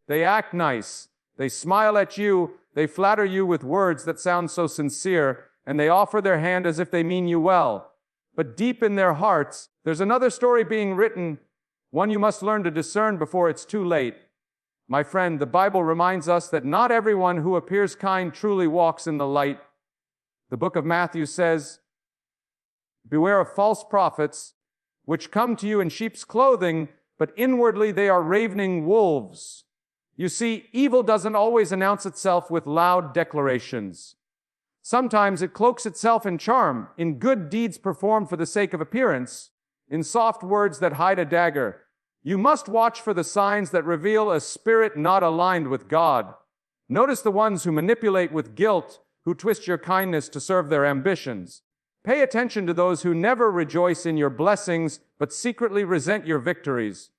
They act nice. They smile at you. They flatter you with words that sound so sincere, and they offer their hand as if they mean you well. But deep in their hearts, there's another story being written, one you must learn to discern before it's too late. My friend, the Bible reminds us that not everyone who appears kind truly walks in the light. The book of Matthew says, "Beware of false prophets, which come to you in sheep's clothing, but inwardly they are ravening wolves." You see, evil doesn't always announce itself with loud declarations. Sometimes it cloaks itself in charm, in good deeds performed for the sake of appearance, in soft words that hide a dagger. You must watch for the signs that reveal a spirit not aligned with God. Notice the ones who manipulate with guilt, who twist your kindness to serve their ambitions. Pay attention to those who never rejoice in your blessings, but secretly resent your victories.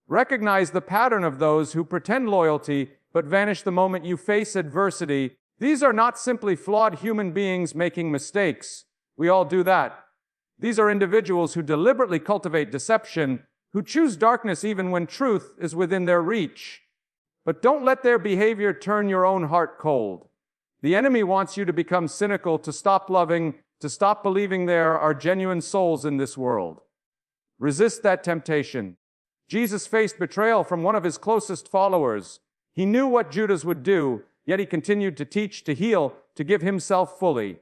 Recognize the pattern of those who pretend loyalty, but vanish the moment you face adversity. These are not simply flawed human beings making mistakes. We all do that. These are individuals who deliberately cultivate deception, who choose darkness even when truth is within their reach. But don't let their behavior turn your own heart cold. The enemy wants you to become cynical, to stop loving, to stop believing there are genuine souls in this world. Resist that temptation. Jesus faced betrayal from one of his closest followers. He knew what Judas would do, yet he continued to teach, to heal, to give himself fully.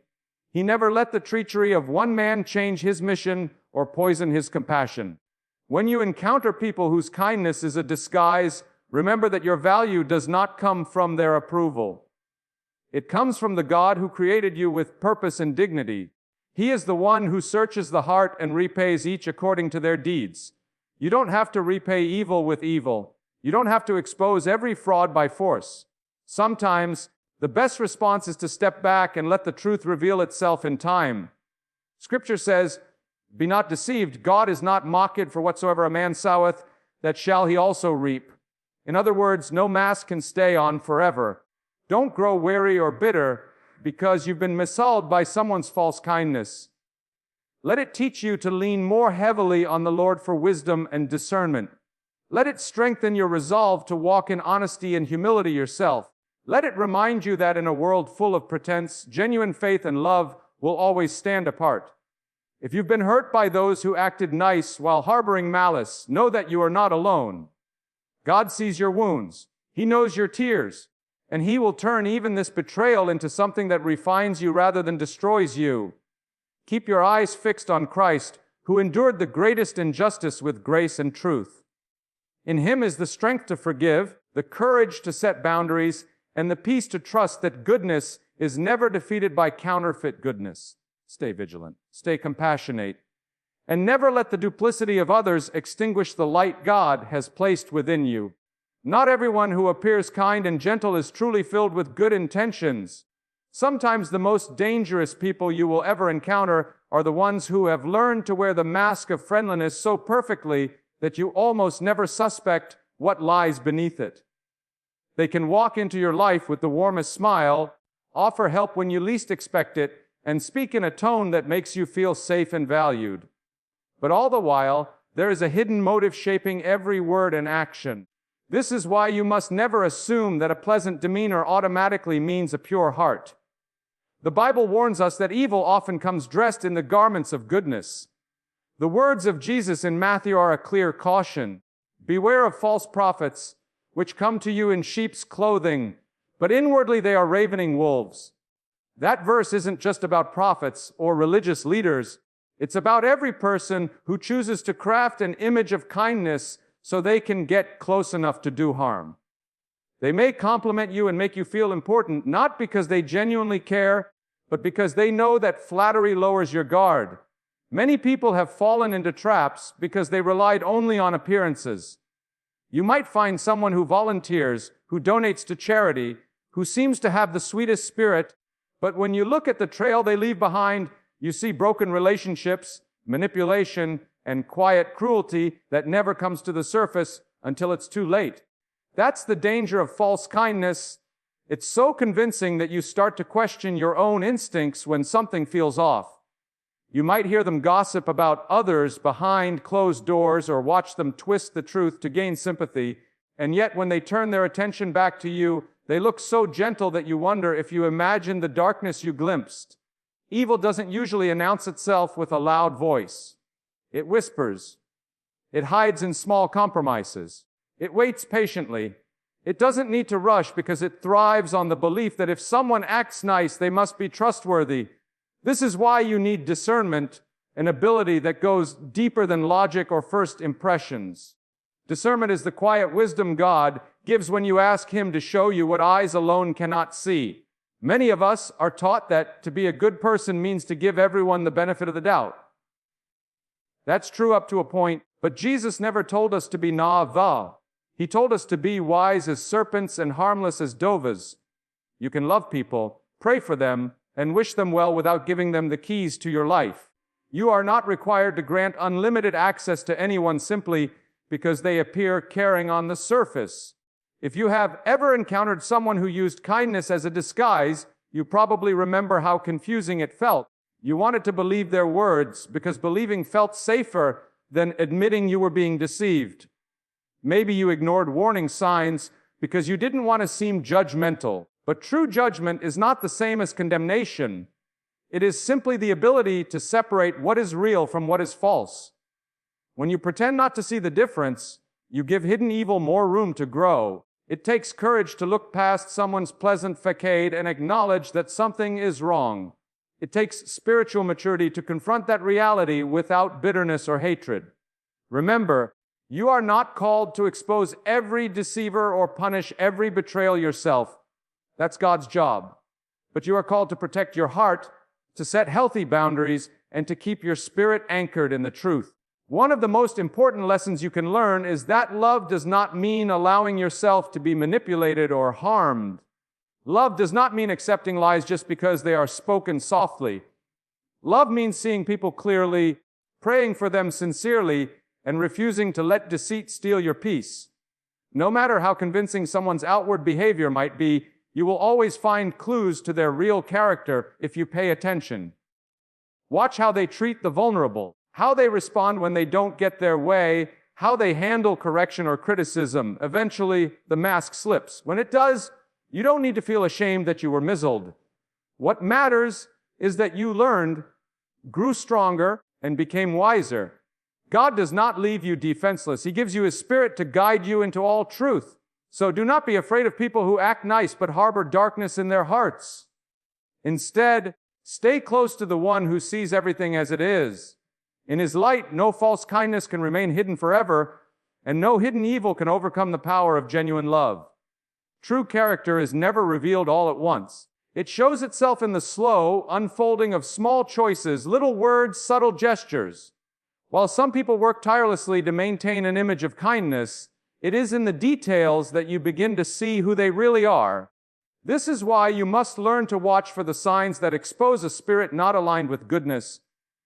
He never let the treachery of one man change his mission or poison his compassion. When you encounter people whose kindness is a disguise, remember that your value does not come from their approval. It comes from the God who created you with purpose and dignity. He is the one who searches the heart and repays each according to their deeds. You don't have to repay evil with evil. You don't have to expose every fraud by force. Sometimes, the best response is to step back and let the truth reveal itself in time. Scripture says, "Be not deceived, God is not mocked, for whatsoever a man soweth, that shall he also reap." In other words, no mask can stay on forever. Don't grow weary or bitter because you've been missold by someone's false kindness. Let it teach you to lean more heavily on the Lord for wisdom and discernment. Let it strengthen your resolve to walk in honesty and humility yourself. Let it remind you that in a world full of pretense, genuine faith and love will always stand apart. If you've been hurt by those who acted nice while harboring malice, know that you are not alone. God sees your wounds. He knows your tears. And He will turn even this betrayal into something that refines you rather than destroys you. Keep your eyes fixed on Christ, who endured the greatest injustice with grace and truth. In Him is the strength to forgive, the courage to set boundaries, and the peace to trust that goodness is never defeated by counterfeit goodness. Stay vigilant, stay compassionate, and never let the duplicity of others extinguish the light God has placed within you. Not everyone who appears kind and gentle is truly filled with good intentions. Sometimes the most dangerous people you will ever encounter are the ones who have learned to wear the mask of friendliness so perfectly that you almost never suspect what lies beneath it. They can walk into your life with the warmest smile, offer help when you least expect it, and speak in a tone that makes you feel safe and valued. But all the while, there is a hidden motive shaping every word and action. This is why you must never assume that a pleasant demeanor automatically means a pure heart. The Bible warns us that evil often comes dressed in the garments of goodness. The words of Jesus in Matthew are a clear caution. Beware of false prophets, which come to you in sheep's clothing, but inwardly they are ravening wolves. That verse isn't just about prophets or religious leaders. It's about every person who chooses to craft an image of kindness so they can get close enough to do harm. They may compliment you and make you feel important, not because they genuinely care, but because they know that flattery lowers your guard. Many people have fallen into traps because they relied only on appearances. You might find someone who volunteers, who donates to charity, who seems to have the sweetest spirit, but when you look at the trail they leave behind, you see broken relationships, manipulation, and quiet cruelty that never comes to the surface until it's too late. That's the danger of false kindness. It's so convincing that you start to question your own instincts when something feels off. You might hear them gossip about others behind closed doors or watch them twist the truth to gain sympathy, And yet when they turn their attention back to you, they look so gentle that you wonder if you imagined the darkness you glimpsed. Evil doesn't usually announce itself with a loud voice. It whispers. It hides in small compromises. It waits patiently. It doesn't need to rush because it thrives on the belief that if someone acts nice, they must be trustworthy. This is why you need discernment, an ability that goes deeper than logic or first impressions. Discernment is the quiet wisdom God gives when you ask Him to show you what eyes alone cannot see. Many of us are taught that to be a good person means to give everyone the benefit of the doubt. That's true up to a point, but Jesus never told us to be naive. He told us to be wise as serpents and harmless as doves. You can love people, pray for them, and wish them well without giving them the keys to your life. You are not required to grant unlimited access to anyone simply because they appear caring on the surface. If you have ever encountered someone who used kindness as a disguise, you probably remember how confusing it felt. You wanted to believe their words because believing felt safer than admitting you were being deceived. Maybe you ignored warning signs because you didn't want to seem judgmental. But true judgment is not the same as condemnation. It is simply the ability to separate what is real from what is false. When you pretend not to see the difference, you give hidden evil more room to grow. It takes courage to look past someone's pleasant facade and acknowledge that something is wrong. It takes spiritual maturity to confront that reality without bitterness or hatred. Remember, you are not called to expose every deceiver or punish every betrayal yourself. That's God's job. But you are called to protect your heart, to set healthy boundaries, and to keep your spirit anchored in the truth. One of the most important lessons you can learn is that love does not mean allowing yourself to be manipulated or harmed. Love does not mean accepting lies just because they are spoken softly. Love means seeing people clearly, praying for them sincerely, and refusing to let deceit steal your peace. No matter how convincing someone's outward behavior might be, you will always find clues to their real character if you pay attention. Watch how they treat the vulnerable, how they respond when they don't get their way, how they handle correction or criticism. Eventually, the mask slips. When it does, you don't need to feel ashamed that you were misled. What matters is that you learned, grew stronger, and became wiser. God does not leave you defenseless. He gives you His Spirit to guide you into all truth. So do not be afraid of people who act nice but harbor darkness in their hearts. Instead, stay close to the one who sees everything as it is. In His light, no false kindness can remain hidden forever, and no hidden evil can overcome the power of genuine love. True character is never revealed all at once. It shows itself in the slow unfolding of small choices, little words, subtle gestures. While some people work tirelessly to maintain an image of kindness, it is in the details that you begin to see who they really are. This is why you must learn to watch for the signs that expose a spirit not aligned with goodness.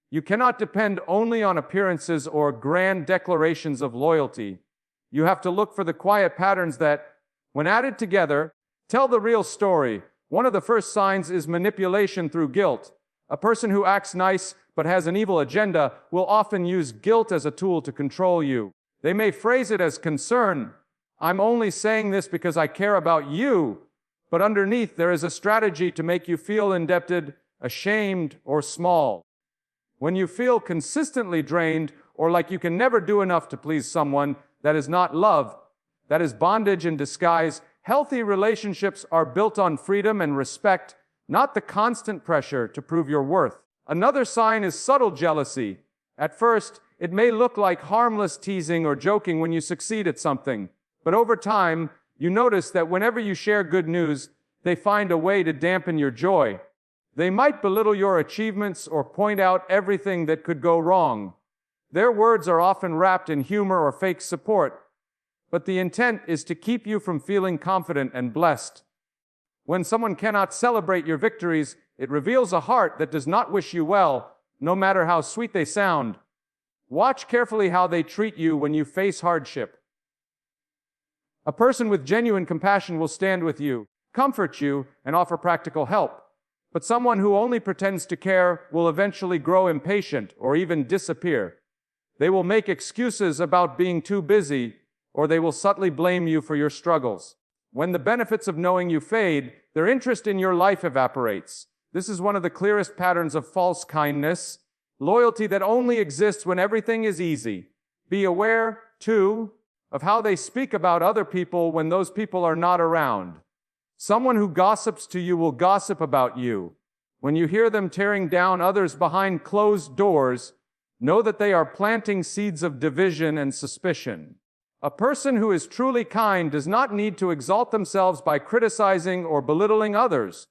You cannot depend only on appearances or grand declarations of loyalty. You have to look for the quiet patterns that, when added together, tell the real story. One of the first signs is manipulation through guilt. A person who acts nice but has an evil agenda will often use guilt as a tool to control you. They may phrase it as concern. I'm only saying this because I care about you. But underneath, there is a strategy to make you feel indebted, ashamed, or small. When you feel consistently drained or like you can never do enough to please someone, that is not love. That is bondage in disguise. Healthy relationships are built on freedom and respect, not the constant pressure to prove your worth. Another sign is subtle jealousy. At first, it may look like harmless teasing or joking when you succeed at something. But over time, you notice that whenever you share good news, they find a way to dampen your joy. They might belittle your achievements or point out everything that could go wrong. Their words are often wrapped in humor or fake support, but the intent is to keep you from feeling confident and blessed. When someone cannot celebrate your victories, it reveals a heart that does not wish you well, no matter how sweet they sound. Watch carefully how they treat you when you face hardship. A person with genuine compassion will stand with you, comfort you, and offer practical help. But someone who only pretends to care will eventually grow impatient or even disappear. They will make excuses about being too busy, or they will subtly blame you for your struggles. When the benefits of knowing you fade, their interest in your life evaporates. This is one of the clearest patterns of false kindness, loyalty that only exists when everything is easy. Be aware, too, of how they speak about other people when those people are not around. Someone who gossips to you will gossip about you. When you hear them tearing down others behind closed doors, know that they are planting seeds of division and suspicion. A person who is truly kind does not need to exalt themselves by criticizing or belittling others.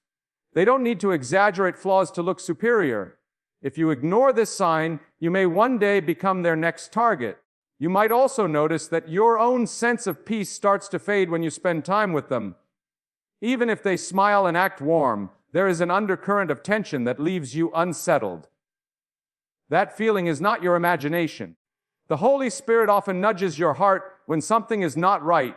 They don't need to exaggerate flaws to look superior. If you ignore this sign, you may one day become their next target. You might also notice that your own sense of peace starts to fade when you spend time with them. Even if they smile and act warm, there is an undercurrent of tension that leaves you unsettled. That feeling is not your imagination. The Holy Spirit often nudges your heart when something is not right.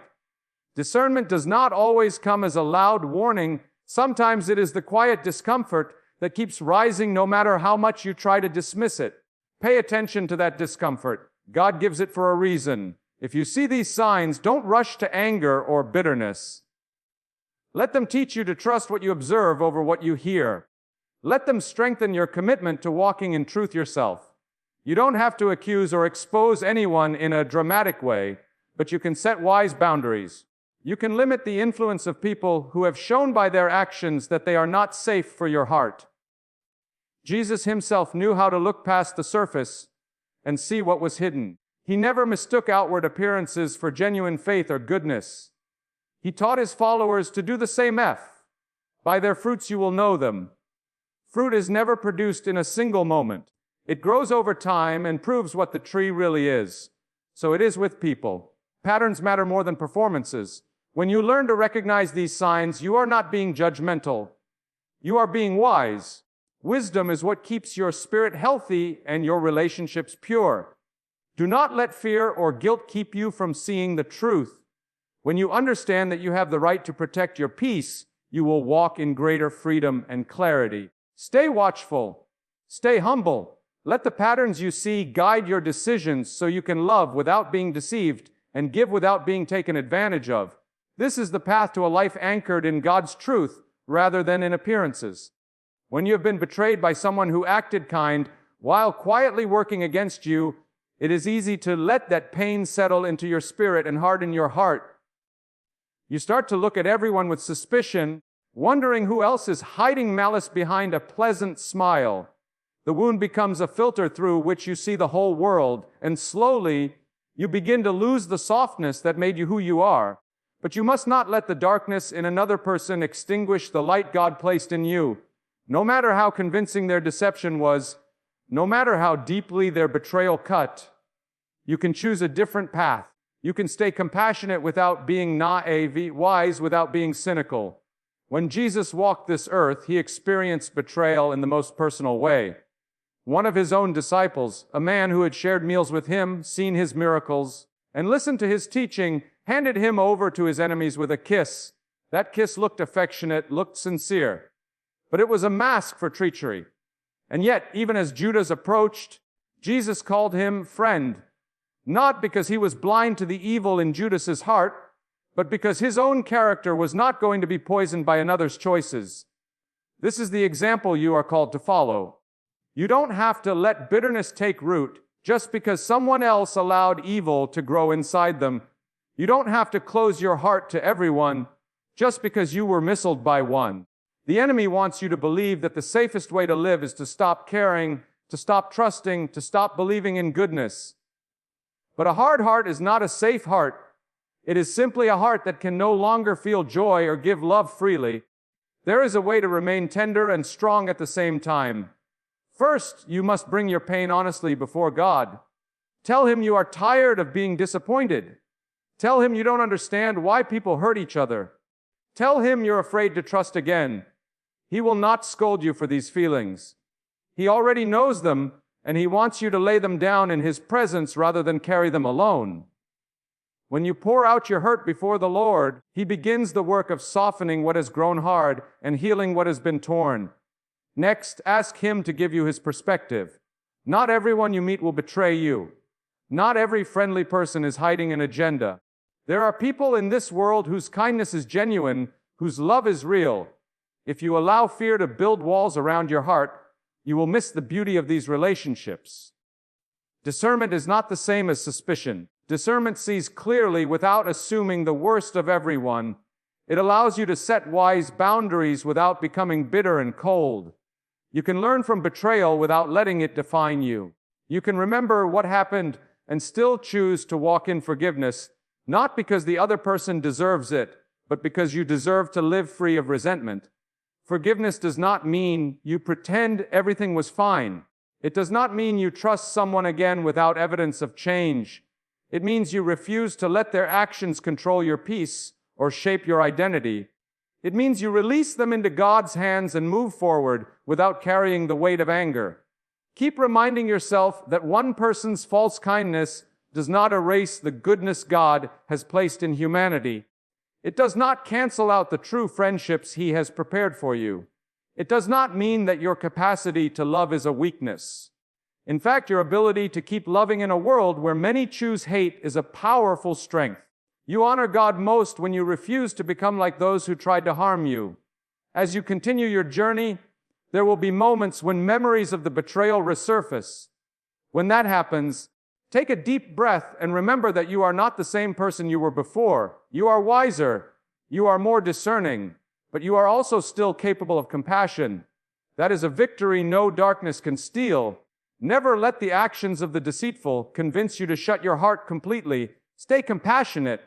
Discernment does not always come as a loud warning. Sometimes it is the quiet discomfort that keeps rising no matter how much you try to dismiss it. Pay attention to that discomfort. God gives it for a reason. If you see these signs, don't rush to anger or bitterness. Let them teach you to trust what you observe over what you hear. Let them strengthen your commitment to walking in truth yourself. You don't have to accuse or expose anyone in a dramatic way, but you can set wise boundaries. You can limit the influence of people who have shown by their actions that they are not safe for your heart. Jesus himself knew how to look past the surface and see what was hidden. He never mistook outward appearances for genuine faith or goodness. He taught his followers to do the same. By their fruits you will know them. Fruit is never produced in a single moment. It grows over time and proves what the tree really is. So it is with people. Patterns matter more than performances. When you learn to recognize these signs, you are not being judgmental. You are being wise. Wisdom is what keeps your spirit healthy and your relationships pure. Do not let fear or guilt keep you from seeing the truth. When you understand that you have the right to protect your peace, you will walk in greater freedom and clarity. Stay watchful. Stay humble. Let the patterns you see guide your decisions so you can love without being deceived and give without being taken advantage of. This is the path to a life anchored in God's truth rather than in appearances. When you have been betrayed by someone who acted kind while quietly working against you, it is easy to let that pain settle into your spirit and harden your heart. You start to look at everyone with suspicion, wondering who else is hiding malice behind a pleasant smile. The wound becomes a filter through which you see the whole world, and slowly, you begin to lose the softness that made you who you are. But you must not let the darkness in another person extinguish the light God placed in you. No matter how convincing their deception was, no matter how deeply their betrayal cut, you can choose a different path. You can stay compassionate without being naive, wise without being cynical. When Jesus walked this earth, he experienced betrayal in the most personal way. One of his own disciples, a man who had shared meals with him, seen his miracles, and listened to his teaching, handed him over to his enemies with a kiss. That kiss looked affectionate, looked sincere, but it was a mask for treachery. And yet, even as Judas approached, Jesus called him friend, not because he was blind to the evil in Judas's heart, but because his own character was not going to be poisoned by another's choices. This is the example you are called to follow. You don't have to let bitterness take root just because someone else allowed evil to grow inside them. You don't have to close your heart to everyone just because you were missiled by one. The enemy wants you to believe that the safest way to live is to stop caring, to stop trusting, to stop believing in goodness. But a hard heart is not a safe heart. It is simply a heart that can no longer feel joy or give love freely. There is a way to remain tender and strong at the same time. First, you must bring your pain honestly before God. Tell him you are tired of being disappointed. Tell him you don't understand why people hurt each other. Tell him you're afraid to trust again. He will not scold you for these feelings. He already knows them, and he wants you to lay them down in his presence rather than carry them alone. When you pour out your hurt before the Lord, he begins the work of softening what has grown hard and healing what has been torn. Next, ask him to give you his perspective. Not everyone you meet will betray you. Not every friendly person is hiding an agenda. There are people in this world whose kindness is genuine, whose love is real. If you allow fear to build walls around your heart, you will miss the beauty of these relationships. Discernment is not the same as suspicion. Discernment sees clearly without assuming the worst of everyone. It allows you to set wise boundaries without becoming bitter and cold. You can learn from betrayal without letting it define you. You can remember what happened and still choose to walk in forgiveness, not because the other person deserves it, but because you deserve to live free of resentment. Forgiveness does not mean you pretend everything was fine. It does not mean you trust someone again without evidence of change. It means you refuse to let their actions control your peace or shape your identity. It means you release them into God's hands and move forward without carrying the weight of anger. Keep reminding yourself that one person's false kindness does not erase the goodness God has placed in humanity. It does not cancel out the true friendships He has prepared for you. It does not mean that your capacity to love is a weakness. In fact, your ability to keep loving in a world where many choose hate is a powerful strength. You honor God most when you refuse to become like those who tried to harm you. As you continue your journey, there will be moments when memories of the betrayal resurface. When that happens, take a deep breath and remember that you are not the same person you were before. You are wiser, you are more discerning, but you are also still capable of compassion. That is a victory no darkness can steal. Never let the actions of the deceitful convince you to shut your heart completely. Stay compassionate.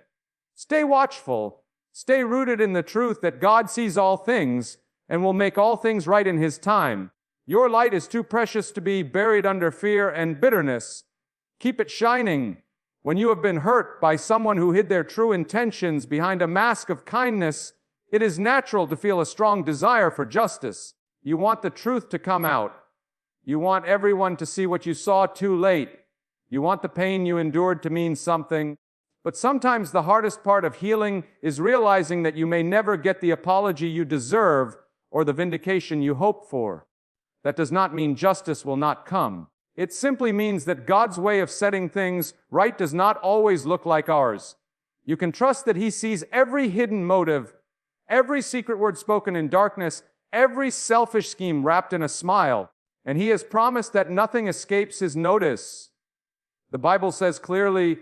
Stay watchful. Stay rooted in the truth that God sees all things and will make all things right in His time. Your light is too precious to be buried under fear and bitterness. Keep it shining. When you have been hurt by someone who hid their true intentions behind a mask of kindness, it is natural to feel a strong desire for justice. You want the truth to come out. You want everyone to see what you saw too late. You want the pain you endured to mean something. But sometimes the hardest part of healing is realizing that you may never get the apology you deserve or the vindication you hope for. That does not mean justice will not come. It simply means that God's way of setting things right does not always look like ours. You can trust that He sees every hidden motive, every secret word spoken in darkness, every selfish scheme wrapped in a smile, and He has promised that nothing escapes His notice. The Bible says clearly,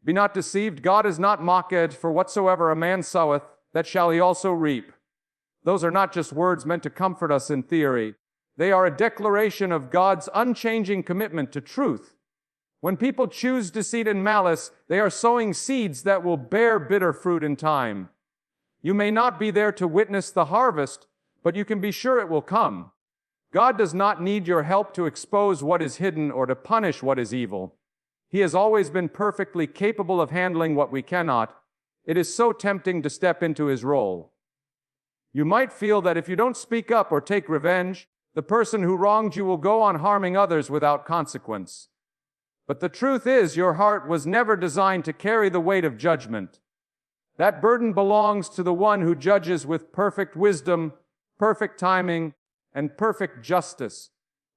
"Be not deceived, God is not mocked, for whatsoever a man soweth, that shall he also reap." Those are not just words meant to comfort us in theory. They are a declaration of God's unchanging commitment to truth. When people choose deceit and malice, they are sowing seeds that will bear bitter fruit in time. You may not be there to witness the harvest, but you can be sure it will come. God does not need your help to expose what is hidden or to punish what is evil. He has always been perfectly capable of handling what we cannot. It is so tempting to step into His role. You might feel that if you don't speak up or take revenge, the person who wronged you will go on harming others without consequence. But the truth is, your heart was never designed to carry the weight of judgment. That burden belongs to the one who judges with perfect wisdom, perfect timing, and perfect justice.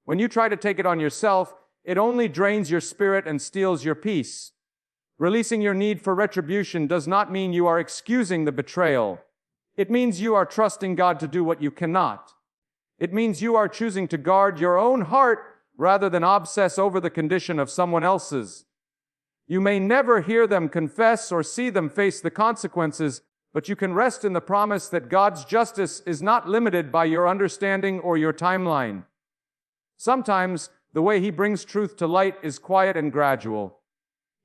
When you try to take it on yourself, it only drains your spirit and steals your peace. Releasing your need for retribution does not mean you are excusing the betrayal. It means you are trusting God to do what you cannot. It means you are choosing to guard your own heart rather than obsess over the condition of someone else's. You may never hear them confess or see them face the consequences, but you can rest in the promise that God's justice is not limited by your understanding or your timeline. Sometimes, the way He brings truth to light is quiet and gradual.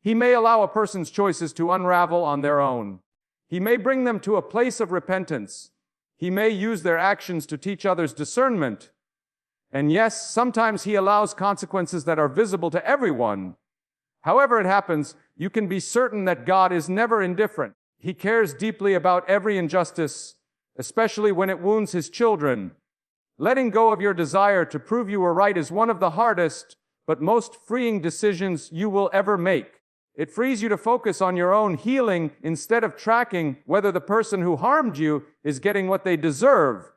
He may allow a person's choices to unravel on their own. He may bring them to a place of repentance. He may use their actions to teach others discernment. And yes, sometimes He allows consequences that are visible to everyone. However it happens, you can be certain that God is never indifferent. He cares deeply about every injustice, especially when it wounds His children. Letting go of your desire to prove you were right is one of the hardest, but most freeing decisions you will ever make. It frees you to focus on your own healing instead of tracking whether the person who harmed you is getting what they deserve.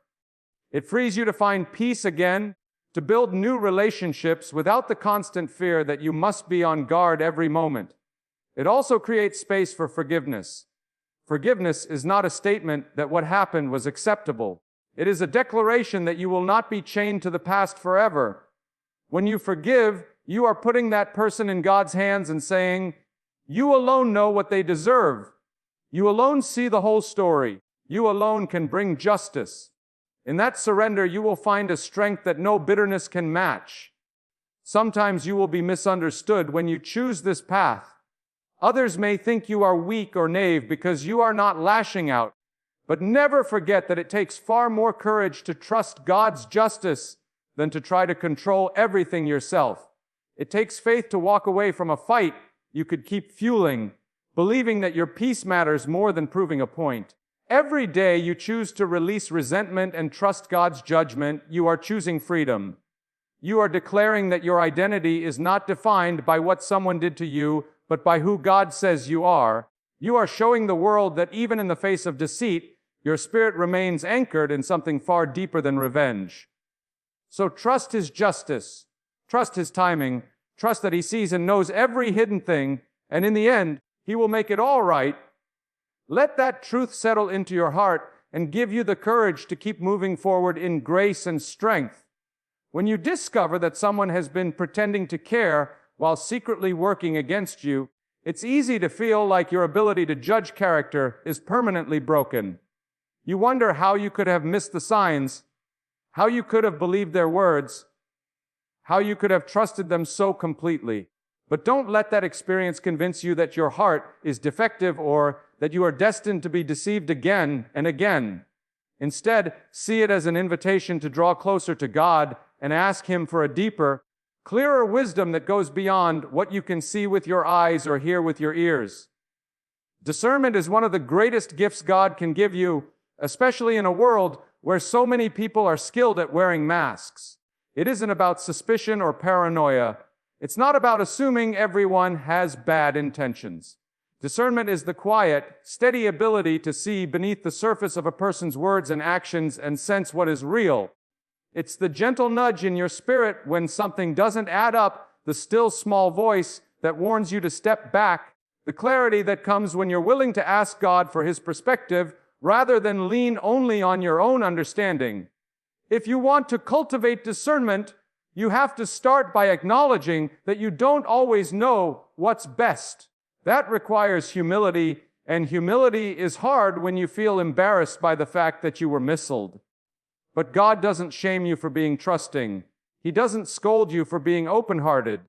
It frees you to find peace again, to build new relationships without the constant fear that you must be on guard every moment. It also creates space for forgiveness. Forgiveness is not a statement that what happened was acceptable. It is a declaration that you will not be chained to the past forever. When you forgive, you are putting that person in God's hands and saying, "You alone know what they deserve. You alone see the whole story. You alone can bring justice." In that surrender, you will find a strength that no bitterness can match. Sometimes you will be misunderstood when you choose this path. Others may think you are weak or naive because you are not lashing out. But never forget that it takes far more courage to trust God's justice than to try to control everything yourself. It takes faith to walk away from a fight you could keep fueling, believing that your peace matters more than proving a point. Every day you choose to release resentment and trust God's judgment, you are choosing freedom. You are declaring that your identity is not defined by what someone did to you, but by who God says you are. You are showing the world that even in the face of deceit, your spirit remains anchored in something far deeper than revenge. So trust His justice, trust His timing, trust that He sees and knows every hidden thing, and in the end, He will make it all right. Let that truth settle into your heart and give you the courage to keep moving forward in grace and strength. When you discover that someone has been pretending to care while secretly working against you, it's easy to feel like your ability to judge character is permanently broken. You wonder how you could have missed the signs, how you could have believed their words, how you could have trusted them so completely. But don't let that experience convince you that your heart is defective or that you are destined to be deceived again and again. Instead, see it as an invitation to draw closer to God and ask Him for a deeper, clearer wisdom that goes beyond what you can see with your eyes or hear with your ears. Discernment is one of the greatest gifts God can give you, especially in a world where so many people are skilled at wearing masks. It isn't about suspicion or paranoia. It's not about assuming everyone has bad intentions. Discernment is the quiet, steady ability to see beneath the surface of a person's words and actions and sense what is real. It's the gentle nudge in your spirit when something doesn't add up, the still small voice that warns you to step back, the clarity that comes when you're willing to ask God for His perspective rather than lean only on your own understanding. If you want to cultivate discernment, you have to start by acknowledging that you don't always know what's best. That requires humility, and humility is hard when you feel embarrassed by the fact that you were missiled. But God doesn't shame you for being trusting. He doesn't scold you for being open-hearted.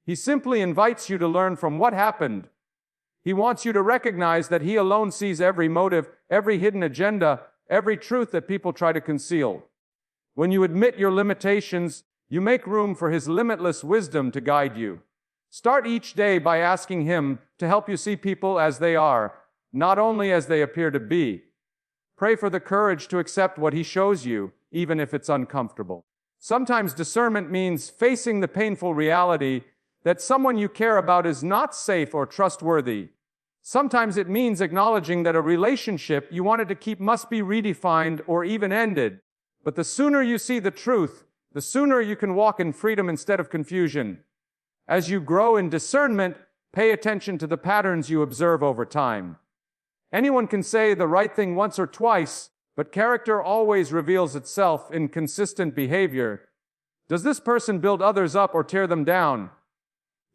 He simply invites you to learn from what happened. He wants you to recognize that He alone sees every motive, every hidden agenda, every truth that people try to conceal. When you admit your limitations, you make room for His limitless wisdom to guide you. Start each day by asking Him to help you see people as they are, not only as they appear to be. Pray for the courage to accept what He shows you, even if it's uncomfortable. Sometimes discernment means facing the painful reality that someone you care about is not safe or trustworthy. Sometimes it means acknowledging that a relationship you wanted to keep must be redefined or even ended. But the sooner you see the truth, the sooner you can walk in freedom instead of confusion. As you grow in discernment, pay attention to the patterns you observe over time. Anyone can say the right thing once or twice, but character always reveals itself in consistent behavior. Does this person build others up or tear them down?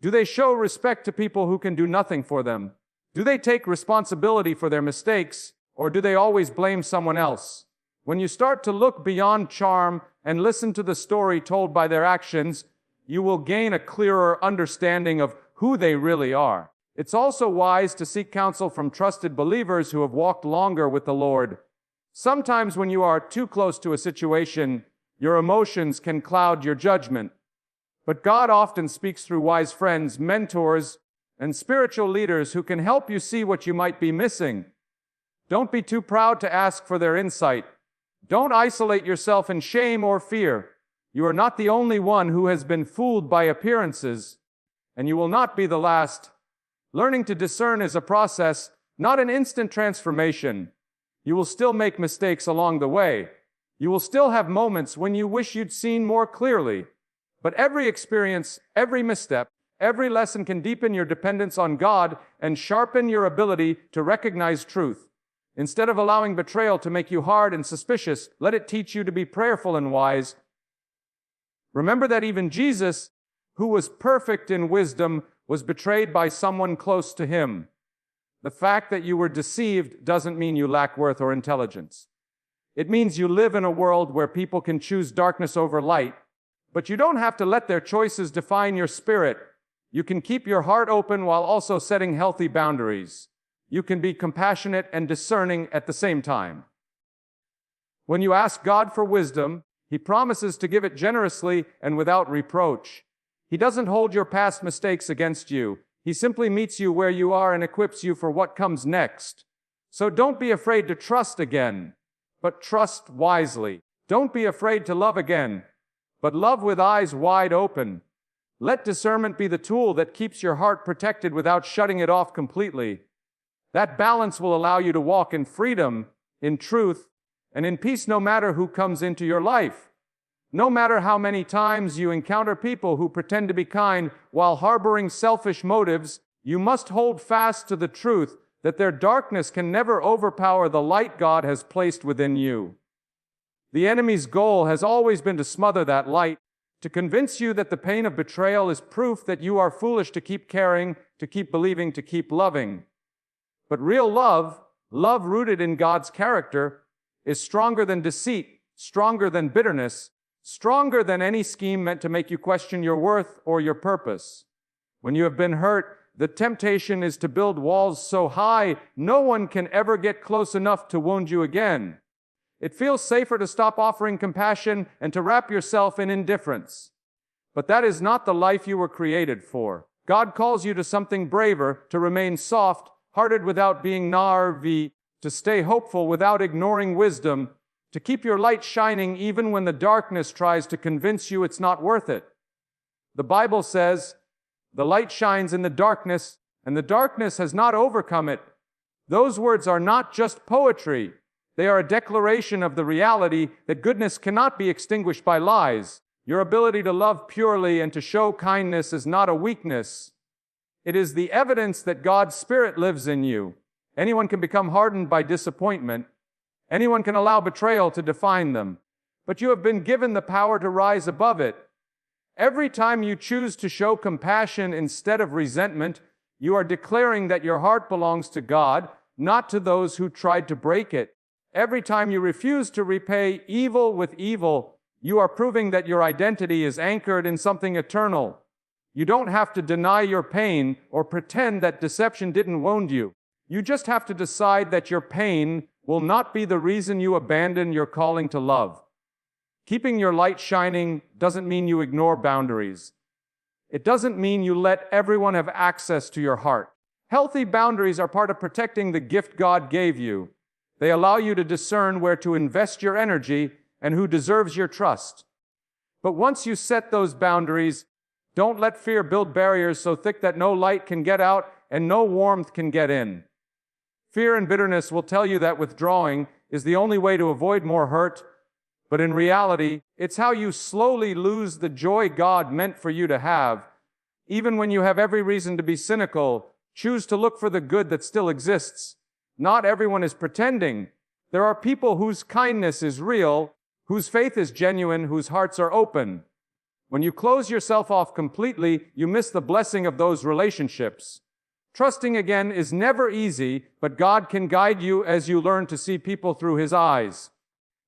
Do they show respect to people who can do nothing for them? Do they take responsibility for their mistakes, or do they always blame someone else? When you start to look beyond charm and listen to the story told by their actions, you will gain a clearer understanding of who they really are. It's also wise to seek counsel from trusted believers who have walked longer with the Lord. Sometimes when you are too close to a situation, your emotions can cloud your judgment. But God often speaks through wise friends, mentors, and spiritual leaders who can help you see what you might be missing. Don't be too proud to ask for their insight. Don't isolate yourself in shame or fear. You are not the only one who has been fooled by appearances, and you will not be the last. Learning to discern is a process, not an instant transformation. You will still make mistakes along the way. You will still have moments when you wish you'd seen more clearly. But every experience, every misstep, Every lesson can deepen your dependence on God and sharpen your ability to recognize truth. Instead of allowing betrayal to make you hard and suspicious, let it teach you to be prayerful and wise. Remember that even Jesus, who was perfect in wisdom, was betrayed by someone close to him. The fact that you were deceived doesn't mean you lack worth or intelligence. It means you live in a world where people can choose darkness over light, but you don't have to let their choices define your spirit. You can keep your heart open while also setting healthy boundaries. You can be compassionate and discerning at the same time. When you ask God for wisdom, He promises to give it generously and without reproach. He doesn't hold your past mistakes against you. He simply meets you where you are and equips you for what comes next. So don't be afraid to trust again, but trust wisely. Don't be afraid to love again, but love with eyes wide open. Let discernment be the tool that keeps your heart protected without shutting it off completely. That balance will allow you to walk in freedom, in truth, and in peace no matter who comes into your life. No matter how many times you encounter people who pretend to be kind while harboring selfish motives, you must hold fast to the truth that their darkness can never overpower the light God has placed within you. The enemy's goal has always been to smother that light, to convince you that the pain of betrayal is proof that you are foolish to keep caring, to keep believing, to keep loving. But real love, love rooted in God's character, is stronger than deceit, stronger than bitterness, stronger than any scheme meant to make you question your worth or your purpose. When you have been hurt, the temptation is to build walls so high no one can ever get close enough to wound you again. It feels safer to stop offering compassion and to wrap yourself in indifference. But that is not the life you were created for. God calls you to something braver, to remain soft-hearted without being naive, to stay hopeful without ignoring wisdom, to keep your light shining even when the darkness tries to convince you it's not worth it. The Bible says, "The light shines in the darkness, and the darkness has not overcome it." Those words are not just poetry. They are a declaration of the reality that goodness cannot be extinguished by lies. Your ability to love purely and to show kindness is not a weakness. It is the evidence that God's Spirit lives in you. Anyone can become hardened by disappointment. Anyone can allow betrayal to define them. But you have been given the power to rise above it. Every time you choose to show compassion instead of resentment, you are declaring that your heart belongs to God, not to those who tried to break it. Every time you refuse to repay evil with evil, you are proving that your identity is anchored in something eternal. You don't have to deny your pain or pretend that deception didn't wound you. You just have to decide that your pain will not be the reason you abandon your calling to love. Keeping your light shining doesn't mean you ignore boundaries. It doesn't mean you let everyone have access to your heart. Healthy boundaries are part of protecting the gift God gave you. They allow you to discern where to invest your energy and who deserves your trust. But once you set those boundaries, don't let fear build barriers so thick that no light can get out and no warmth can get in. Fear and bitterness will tell you that withdrawing is the only way to avoid more hurt, but in reality, it's how you slowly lose the joy God meant for you to have. Even when you have every reason to be cynical, choose to look for the good that still exists. Not everyone is pretending. There are people whose kindness is real, whose faith is genuine, whose hearts are open. When you close yourself off completely, you miss the blessing of those relationships. Trusting again is never easy, but God can guide you as you learn to see people through His eyes.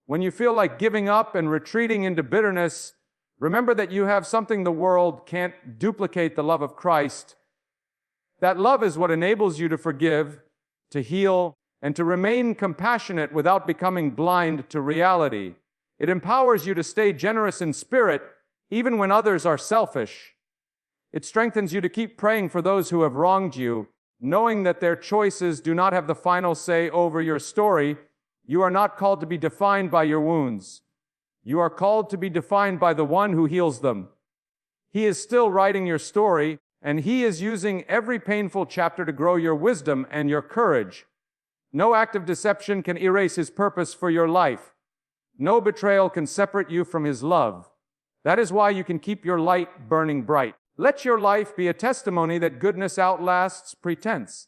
When you feel like giving up and retreating into bitterness, remember that you have something the world can't duplicate: the love of Christ. That love is what enables you to forgive, to heal, and to remain compassionate without becoming blind to reality. It empowers you to stay generous in spirit, even when others are selfish. It strengthens you to keep praying for those who have wronged you, knowing that their choices do not have the final say over your story. You are not called to be defined by your wounds. You are called to be defined by the one who heals them. He is still writing your story, and He is using every painful chapter to grow your wisdom and your courage. No act of deception can erase His purpose for your life. No betrayal can separate you from His love. That is why you can keep your light burning bright. Let your life be a testimony that goodness outlasts pretense.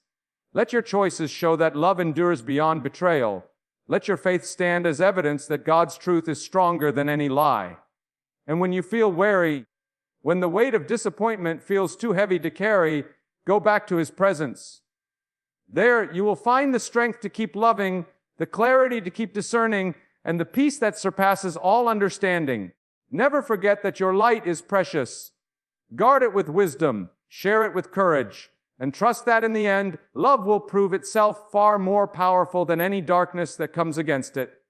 Let your choices show that love endures beyond betrayal. Let your faith stand as evidence that God's truth is stronger than any lie. And when you feel weary, when the weight of disappointment feels too heavy to carry, go back to His presence. There you will find the strength to keep loving, the clarity to keep discerning, and the peace that surpasses all understanding. Never forget that your light is precious. Guard it with wisdom, share it with courage, and trust that in the end, love will prove itself far more powerful than any darkness that comes against it.